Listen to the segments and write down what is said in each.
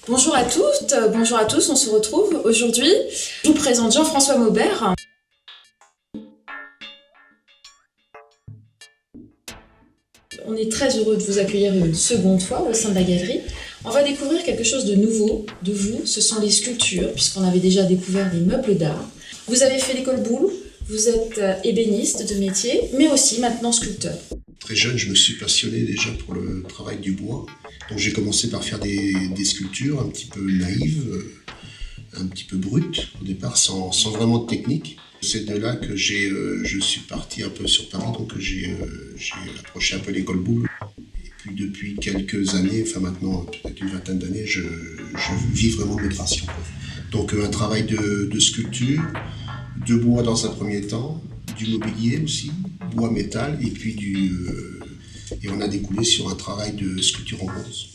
Bonjour à toutes, bonjour à tous, on se retrouve aujourd'hui. Je vous présente Jean-François Maubert. On est très heureux de vous accueillir une seconde fois au sein de la galerie. On va découvrir quelque chose de nouveau de vous, ce sont les sculptures, puisqu'on avait déjà découvert des meubles d'art. Vous avez fait l'école Boulle, vous êtes ébéniste de métier, mais aussi maintenant sculpteur. Très jeune, je me suis passionné déjà pour le travail du bois. Donc j'ai commencé par faire des sculptures un petit peu naïves, un petit peu brutes au départ, sans vraiment de technique. C'est de là que je suis parti un peu sur Paris, donc j'ai approché un peu l'école Boulle. Et puis depuis quelques années, enfin maintenant peut-être une vingtaine d'années, je vis vraiment de mes passions. Donc un travail de sculpture, de bois dans un premier temps, du mobilier aussi, bois métal, et puis et on a découlé sur un travail de sculpture en bronze.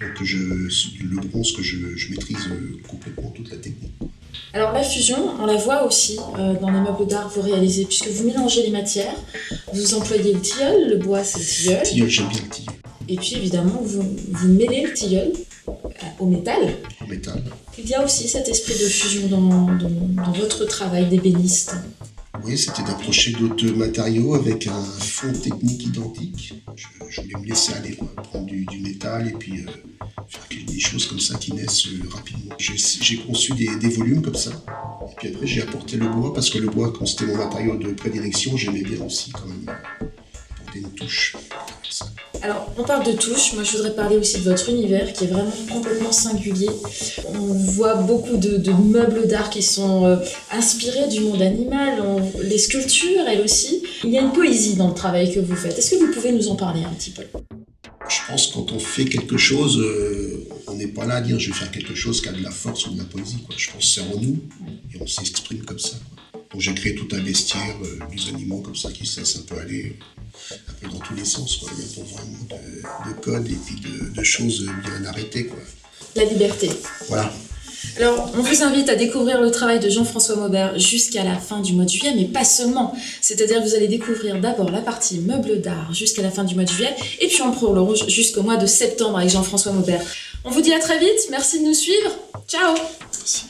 Donc le bronze que je maîtrise complètement toute la technique. Alors la fusion, on la voit aussi dans les meubles d'art que vous réalisez, puisque vous mélangez les matières, vous employez le tilleul, le bois c'est le tilleul. Tilleul, j'aime bien le tilleul. Et puis évidemment, vous mêlez le tilleul au métal. En métal. Il y a aussi cet esprit de fusion dans votre travail d'ébéniste. Oui, c'était d'approcher d'autres matériaux avec un fond technique identique. Je voulais me laisser aller, quoi. Prendre du métal et puis faire des choses comme ça qui naissent rapidement. J'ai conçu des volumes comme ça. Et puis après, j'ai apporté le bois parce que le bois, quand c'était mon matériau de prédilection, j'aimais bien aussi quand même apporter une touche. Alors, on parle de touche, moi je voudrais parler aussi de votre univers qui est vraiment complètement singulier. On voit beaucoup de meubles d'art qui sont inspirés du monde animal, les sculptures elles aussi. Il y a une poésie dans le travail que vous faites. Est-ce que vous pouvez nous en parler un petit peu ? Je pense que quand on fait quelque chose, on n'est pas là à dire je vais faire quelque chose qui a de la force ou de la poésie, quoi. Je pense que c'est en nous et on s'exprime comme ça, quoi. Donc j'ai créé tout un bestiaire, des animaux comme ça qui se laissent un peu aller un peu dans tous les sens, quoi. Il n'y a pas vraiment de code et puis de choses bien arrêtées, quoi. La liberté. Voilà. Alors, on vous invite à découvrir le travail de Jean-François Maubert jusqu'à la fin du mois de juillet, mais pas seulement. C'est-à-dire que vous allez découvrir d'abord la partie meubles d'art jusqu'à la fin du mois de juillet, et puis on prolonge jusqu'au mois de septembre avec Jean-François Maubert. On vous dit à très vite, merci de nous suivre, ciao. Merci.